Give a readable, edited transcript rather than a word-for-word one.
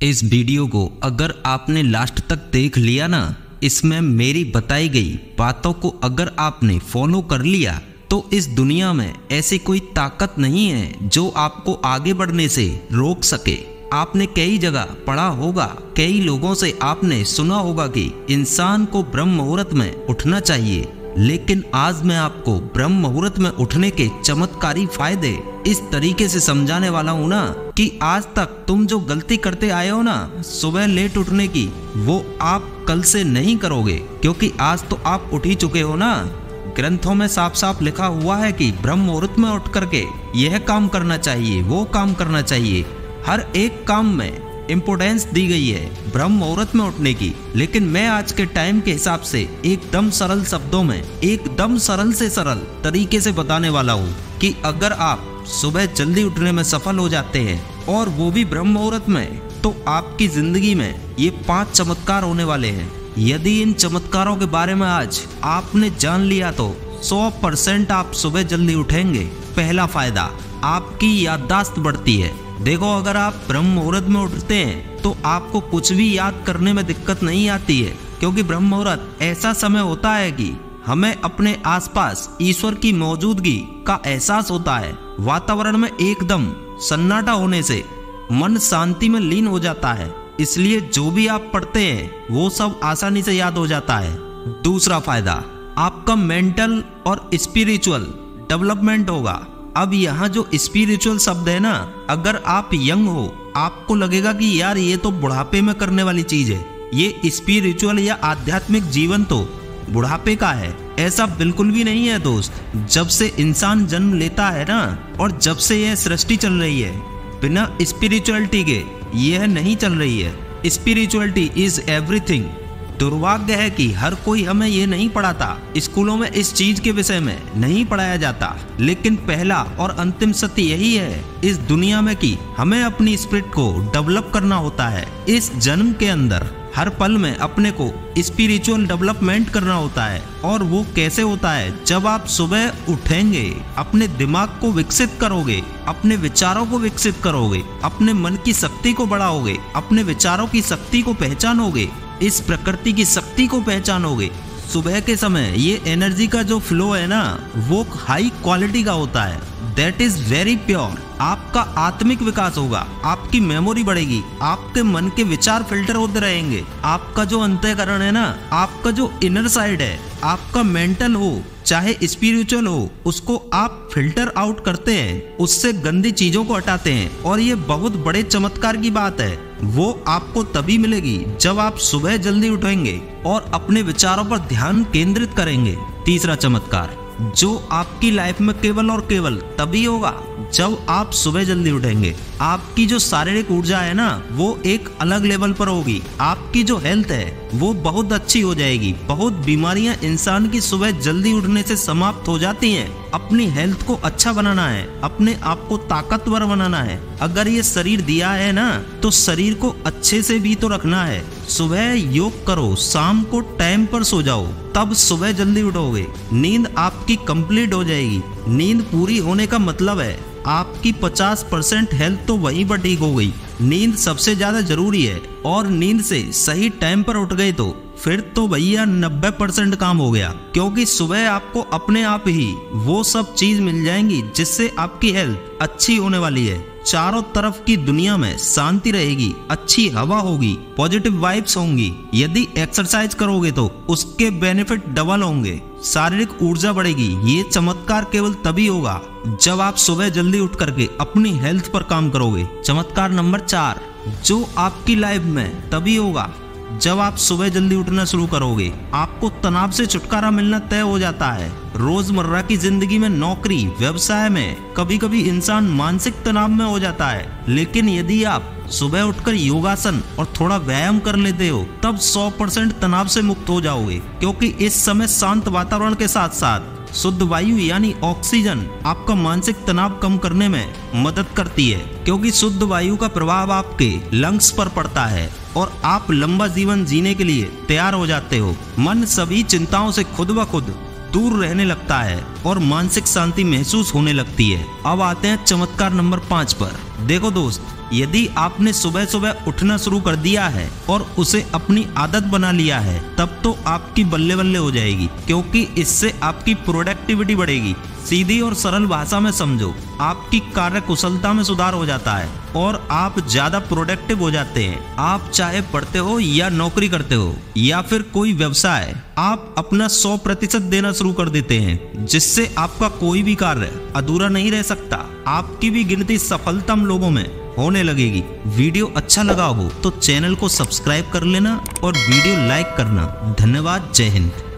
इस वीडियो को अगर आपने लास्ट तक देख लिया ना, इसमें मेरी बताई गई बातों को अगर आपने फॉलो कर लिया तो इस दुनिया में ऐसी कोई ताकत नहीं है जो आपको आगे बढ़ने से रोक सके। आपने कई जगह पढ़ा होगा, कई लोगों से आपने सुना होगा कि इंसान को ब्रह्म मुहूर्त में उठना चाहिए, लेकिन आज मैं आपको ब्रह्म मुहूर्त में उठने के चमत्कारी फायदे इस तरीके से समझाने वाला हूँ ना कि आज तक तुम जो गलती करते आए हो ना सुबह लेट उठने की, वो आप कल से नहीं करोगे, क्योंकि आज तो आप उठ ही चुके हो ना। ग्रंथों में साफ साफ लिखा हुआ है कि ब्रह्म मुहूर्त में उठ करके यह काम करना चाहिए, वो काम करना चाहिए। हर एक काम में इम्पोर्टेंस दी गई है ब्रह्म मुहूर्त में उठने की। लेकिन मैं आज के टाइम के हिसाब से एकदम सरल शब्दों में, एकदम सरल से सरल तरीके से बताने वाला हूँ कि अगर आप सुबह जल्दी उठने में सफल हो जाते हैं और वो भी ब्रह्म मुहूर्त में, तो आपकी जिंदगी में ये 5 चमत्कार होने वाले हैं। यदि इन चमत्कारों के बारे में आज आपने जान लिया तो 100% आप सुबह जल्दी उठेंगे। पहला फायदा, आपकी याददाश्त बढ़ती है। देखो, अगर आप ब्रह्म मुहूर्त में उठते हैं तो आपको कुछ भी याद करने में दिक्कत नहीं आती है, क्योंकि ब्रह्म मुहूर्त ऐसा समय होता है कि हमें अपने आसपास ईश्वर की मौजूदगी का एहसास होता है। वातावरण में एकदम सन्नाटा होने से मन शांति में लीन हो जाता है, इसलिए जो भी आप पढ़ते हैं वो सब आसानी से याद हो जाता है। दूसरा फायदा, आपका मेंटल और स्पिरिचुअल डेवलपमेंट होगा। अब यहाँ जो स्पिरिचुअल शब्द है ना, अगर आप यंग हो आपको लगेगा कि यार ये तो बुढ़ापे में करने वाली चीज है, ये स्पिरिचुअल या आध्यात्मिक जीवन तो बुढ़ापे का है। ऐसा बिल्कुल भी नहीं है दोस्त। जब से इंसान जन्म लेता है ना, और जब से यह सृष्टि चल रही है, बिना स्पिरिचुअलिटी के यह नहीं चल रही है। Spirituality is everything. दुर्भाग्य है कि हर कोई हमें ये नहीं पढ़ाता, स्कूलों में इस चीज के विषय में नहीं पढ़ाया जाता। लेकिन पहला और अंतिम सत्य यही है इस दुनिया में कि हमें अपनी स्पिरिट को डेवलप करना होता है। इस जन्म के अंदर हर पल में अपने को स्पिरिचुअल डेवलपमेंट करना होता है। और वो कैसे होता है? जब आप सुबह उठेंगे, अपने दिमाग को विकसित करोगे, अपने विचारों को विकसित करोगे, अपने मन की शक्ति को बढ़ाओगे, अपने विचारों की शक्ति को पहचानोगे, इस प्रकृति की शक्ति को पहचानोगे। सुबह के समय ये एनर्जी का जो फ्लो है ना, वो हाई क्वालिटी का होता है, दैट इज वेरी प्योर। आपका आत्मिक विकास होगा, आपकी मेमोरी बढ़ेगी, आपके मन के विचार फिल्टर होते रहेंगे। आपका जो अंतःकरण है ना, आपका जो इनर साइड है, आपका मेंटल हो चाहे स्पिरिचुअल हो, उसको आप फिल्टर आउट करते हैं, उससे गंदी चीजों को हटाते हैं। और ये बहुत बड़े चमत्कार की बात है, वो आपको तभी मिलेगी जब आप सुबह जल्दी उठेंगे और अपने विचारों पर ध्यान केंद्रित करेंगे। तीसरा चमत्कार, जो आपकी लाइफ में केवल और केवल तभी होगा जब आप सुबह जल्दी उठेंगे। आपकी जो शारीरिक ऊर्जा है ना, वो एक अलग लेवल पर होगी। आपकी जो हेल्थ है वो बहुत अच्छी हो जाएगी। बहुत बीमारियां इंसान की सुबह जल्दी उठने से समाप्त हो जाती हैं। अपनी हेल्थ को अच्छा बनाना है, अपने आप को ताकतवर बनाना है। अगर ये शरीर दिया है ना, तो शरीर को अच्छे से भी तो रखना है। सुबह योग करो, शाम को टाइम पर सो जाओ, तब सुबह जल्दी उठोगे। नींद आपकी कंप्लीट हो जाएगी। नींद पूरी होने का मतलब है आपकी 50% हेल्थ तो वहीं पर ठीक हो गई। नींद सबसे ज्यादा जरूरी है, और नींद से सही टाइम पर उठ गए तो फिर तो भैया 90% काम हो गया, क्योंकि सुबह आपको अपने आप ही वो सब चीज मिल जाएंगी जिससे आपकी हेल्थ अच्छी होने वाली है। चारों तरफ की दुनिया में शांति रहेगी, अच्छी हवा होगी, पॉजिटिव वाइब्स होंगी। यदि एक्सरसाइज करोगे तो उसके बेनिफिट डबल होंगे, शारीरिक ऊर्जा बढ़ेगी। ये चमत्कार केवल तभी होगा जब आप सुबह जल्दी उठ करके अपनी हेल्थ पर काम करोगे। चमत्कार नंबर 4, जो आपकी लाइफ में तभी होगा जब आप सुबह जल्दी उठना शुरू करोगे। आपको तनाव से छुटकारा मिलना तय हो जाता है। रोजमर्रा की जिंदगी में, नौकरी, व्यवसाय में कभी कभी इंसान मानसिक तनाव में हो जाता है, लेकिन यदि आप सुबह उठकर योगासन और थोड़ा व्यायाम कर लेते हो, तब 100% तनाव से मुक्त हो जाओगे। क्योंकि इस समय शांत वातावरण के साथ साथ शुद्ध वायु यानी ऑक्सीजन आपका मानसिक तनाव कम करने में मदद करती है, क्योंकि शुद्ध वायु का प्रभाव आपके लंग्स पर पड़ता है और आप लंबा जीवन जीने के लिए तैयार हो जाते हो। मन सभी चिंताओं से खुद ब खुद दूर रहने लगता है और मानसिक शांति महसूस होने लगती है। अब आते हैं चमत्कार नंबर 5 पर। देखो दोस्त, यदि आपने सुबह सुबह उठना शुरू कर दिया है और उसे अपनी आदत बना लिया है, तब तो आपकी बल्ले बल्ले हो जाएगी, क्योंकि इससे आपकी प्रोडक्टिविटी बढ़ेगी। सीधी और सरल भाषा में समझो, आपकी कार्य कुशलता में सुधार हो जाता है और आप ज्यादा प्रोडक्टिव हो जाते हैं। आप चाहे पढ़ते हो या नौकरी करते हो या फिर कोई व्यवसाय, आप अपना 100% देना शुरू कर देते हैं, जिससे आपका कोई भी कार्य अधूरा नहीं रह सकता। आपकी भी गिनती सफलतम लोगों में होने लगेगी। वीडियो अच्छा लगा हो तो चैनल को सब्सक्राइब कर लेना और वीडियो लाइक करना। धन्यवाद। जय हिंद।